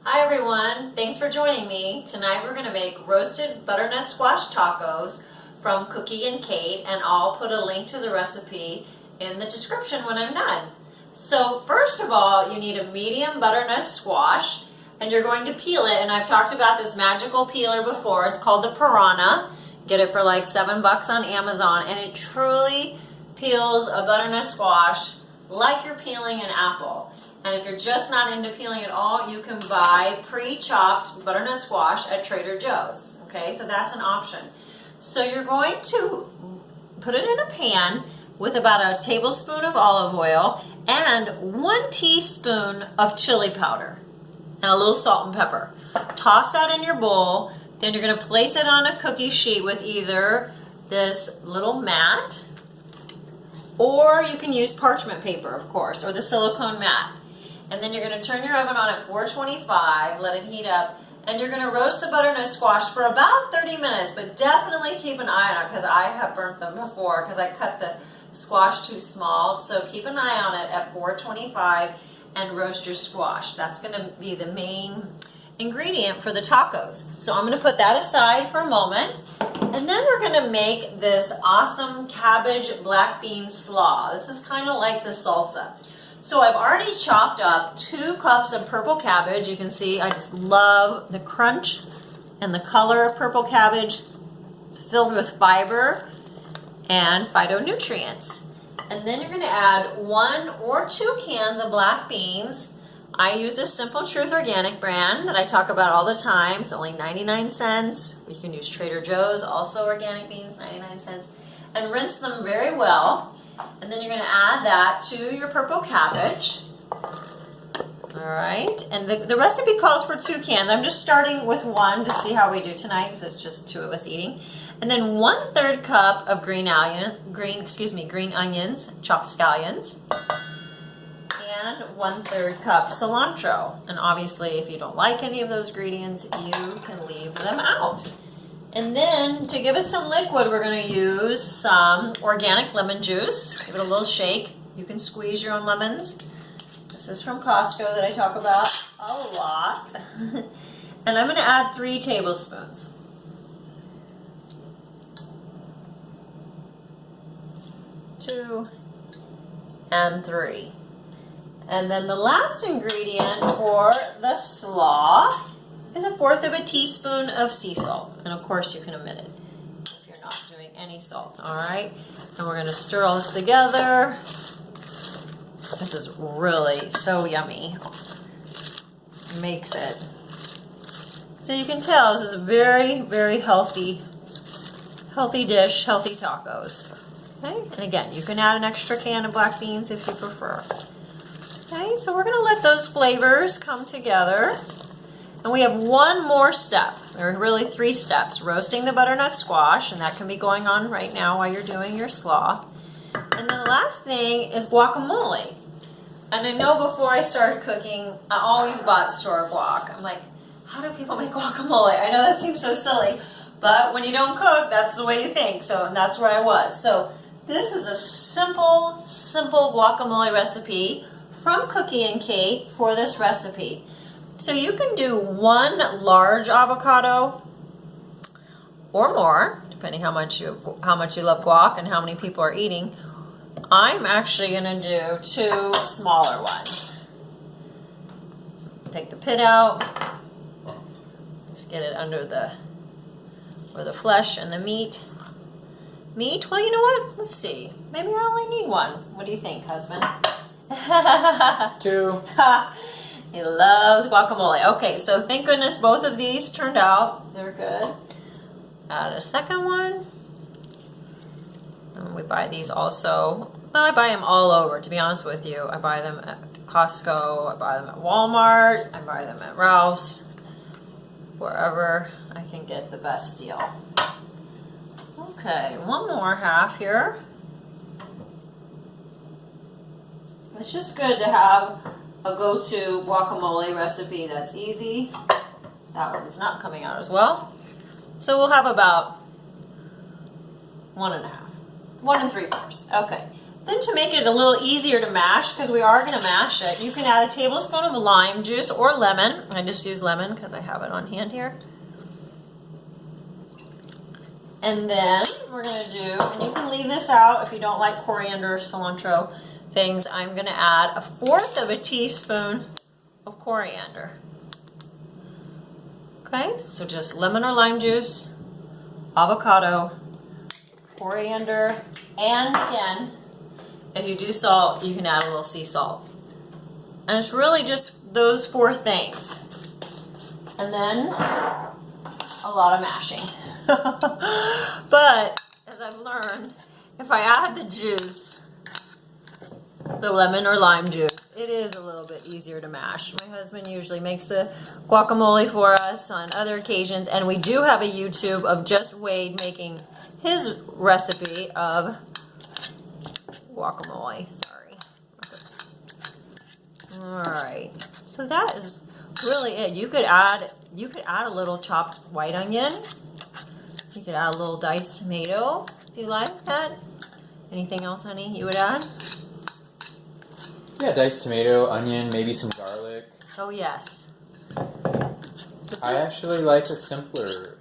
Hi everyone, thanks for joining me. Tonight we're going to make roasted butternut squash tacos from Cookie and Kate, and I'll put a link to the recipe in the description when I'm done. So first of all, you need a medium butternut squash, and you're going to peel it, and I've talked about this magical peeler before. It's called the Piranha. Get it for like $7 on Amazon, and it truly peels a butternut squash like you're peeling an apple. And if you're just not into peeling at all, you can buy pre-chopped butternut squash at Trader Joe's. Okay, so that's an option. So you're going to put it in a pan with about a tablespoon of olive oil and 1 teaspoon of chili powder and a little salt and pepper. Toss that in your bowl. Then you're going to place it on a cookie sheet with either this little mat, or you can use parchment paper, of course, or the silicone mat. And then you're going to turn your oven on at 425, let it heat up, and you're going to roast the butternut squash for about 30 minutes, but definitely keep an eye on it because I have burnt them before because I cut the squash too small. So keep an eye on it at 425 and roast your squash. That's going to be the main ingredient for the tacos. So I'm going to put that aside for a moment, and then we're going to make this awesome cabbage black bean slaw. This is kind of like the salsa. So I've already chopped up 2 cups of purple cabbage. You can see I just love the crunch and the color of purple cabbage, filled with fiber and phytonutrients. And then you're going to add 1 or 2 cans of black beans. I use this Simple Truth organic brand that I talk about all the time. It's only 99 cents. You can use Trader Joe's, also organic beans, 99 cents. And rinse them very well. And then you're going to add that to your purple cabbage. All right. And the recipe calls for 2 cans. I'm just starting with 1 to see how we do tonight because it's just 2 of us eating. And then 1/3 cup of green onions, chopped scallions. And 1/3 cup cilantro. And obviously, if you don't like any of those ingredients, you can leave them out. And then to give it some liquid, we're going to use some organic lemon juice. Give it a little shake. You can squeeze your own lemons. This is from Costco that I talk about a lot. And I'm going to add 3 tablespoons. 2 and 3. And then the last ingredient for the slaw is 1/4 teaspoon of sea salt. And of course you can omit it if you're not doing any salt, all right? And we're gonna stir all this together. This is really so yummy. It makes it. So you can tell this is a very, very healthy dish, healthy tacos. Okay, and again, you can add an extra can of black beans if you prefer. Okay, so we're gonna let those flavors come together. And we have 1 more step. There are really 3 steps. Roasting the butternut squash, and that can be going on right now while you're doing your slaw. And then the last thing is guacamole. And I know before I started cooking, I always bought store guac. I'm like, how do people make guacamole? I know that seems so silly, but when you don't cook, that's the way you think. So, and that's where I was. So this is a simple guacamole recipe from Cookie and Kate for this recipe. So you can do 1 large avocado or more, depending how much you love guac and how many people are eating. I'm actually going to do 2 smaller ones. Take the pit out. Just get it under where the flesh and the meat. Well, you know what? Let's see. Maybe I only need 1. What do you think, husband? 2. He loves guacamole. Okay, so thank goodness both of these turned out. They're good. Add a second one. And we buy these also. Well, I buy them all over, to be honest with you. I buy them at Costco. I buy them at Walmart. I buy them at Ralph's. Wherever I can get the best deal. Okay, 1 more half here. It's just good to have a go-to guacamole recipe that's easy. That one's not coming out as well. So we'll have about 1 1/2. 1 3/4. Okay. Then to make it a little easier to mash, because we are going to mash it, you can add a tablespoon of lime juice or lemon. I just use lemon because I have it on hand here. And then we're going to do, and you can leave this out if you don't like coriander or cilantro things, I'm going to add 1/4 teaspoon of coriander. Okay, so just lemon or lime juice, avocado, coriander, and again, if you do salt, you can add a little sea salt. And it's really just those 4 things. And then a lot of mashing. But as I've learned, if I add the juice, the lemon or lime juice, it is a little bit easier to mash. My husband usually makes the guacamole for us on other occasions, and we do have a YouTube of just Wade making his recipe of guacamole. Sorry. All right. So that is really it. You could add a little chopped white onion. You could add a little diced tomato if you like that. Anything else, honey, you would add? Yeah, diced tomato, onion, maybe some garlic. Oh, yes. I actually like the simpler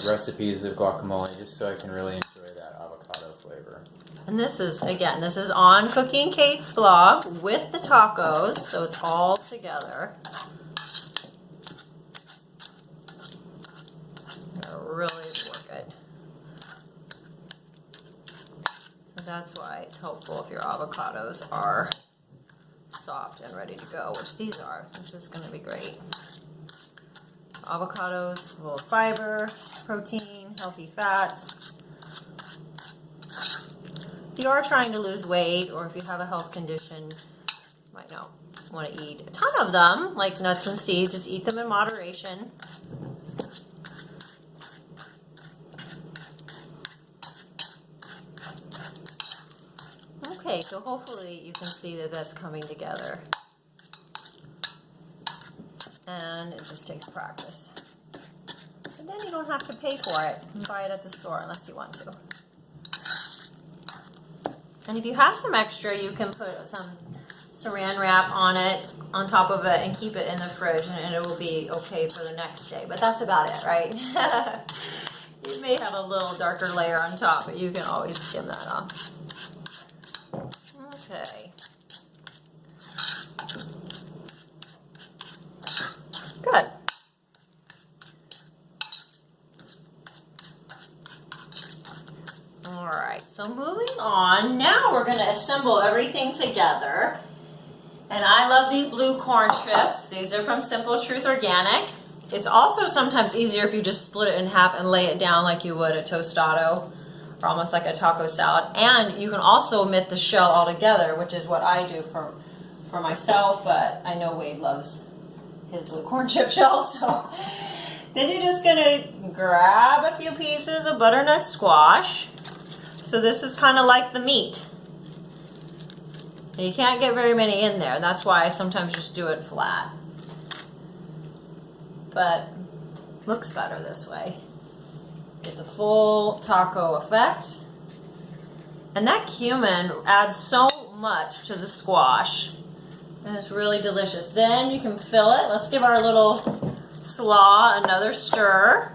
recipes of guacamole just so I can really enjoy that avocado flavor. And this is, again, this is on Cookie and Kate's blog with the tacos, so it's all together. Really work it. So that's why it's helpful if your avocados are soft and ready to go, which these are. This is going to be great. Avocados full of fiber, protein, healthy fats. If you are trying to lose weight, or if you have a health condition, you might not want to eat a ton of them, like nuts and seeds. Just eat them in moderation. Okay, so hopefully you can see that that's coming together. And it just takes practice. And then you don't have to pay for it and buy it at the store unless you want to. And if you have some extra, you can put some saran wrap on it, on top of it, and keep it in the fridge, and it will be okay for the next day. But that's about it, right? You may have a little darker layer on top, but you can always skim that off. Okay. Good. All right, so moving on, now we're going to assemble everything together. And I love these blue corn chips. These are from Simple Truth Organic. It's also sometimes easier if you just split it in half and lay it down like you would a tostado, or almost like a taco salad. And you can also omit the shell altogether, which is what I do for myself, but I know Wade loves his blue corn chip shell. So then you're just gonna grab a few pieces of butternut squash. So this is kind of like the meat. And you can't get very many in there. That's why I sometimes just do it flat. But looks better this way. Get the full taco effect. And that cumin adds so much to the squash. And it's really delicious. Then you can fill it. Let's give our little slaw another stir.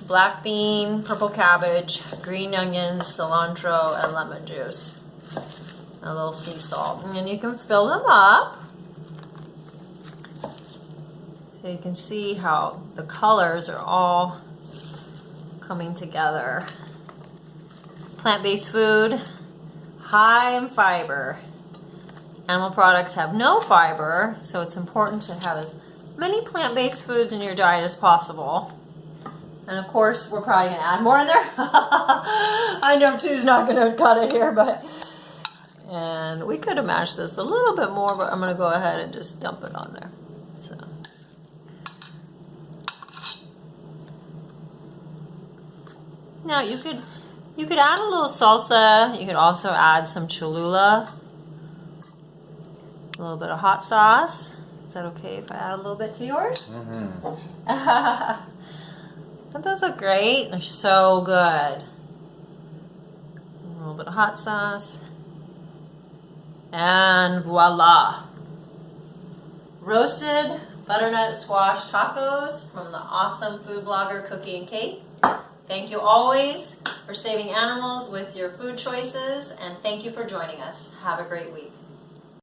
Black bean, purple cabbage, green onions, cilantro, and lemon juice. A little sea salt. And then you can fill them up. So you can see how the colors are all coming together. Plant-based food, high in fiber. Animal products have no fiber, so it's important to have as many plant-based foods in your diet as possible. And of course, we're probably going to add more in there. I know two's not going to cut it here, but... And we could have mashed this a little bit more, but I'm going to go ahead and just dump it on there. So... Now you could add a little salsa. You could also add some Cholula, a little bit of hot sauce. Is that okay if I add a little bit to yours? Mm-hmm. Don't those look great? They're so good. A little bit of hot sauce. And voila. Roasted butternut squash tacos from the awesome food blogger Cookie and Kate. Thank you always for saving animals with your food choices, and thank you for joining us. Have a great week.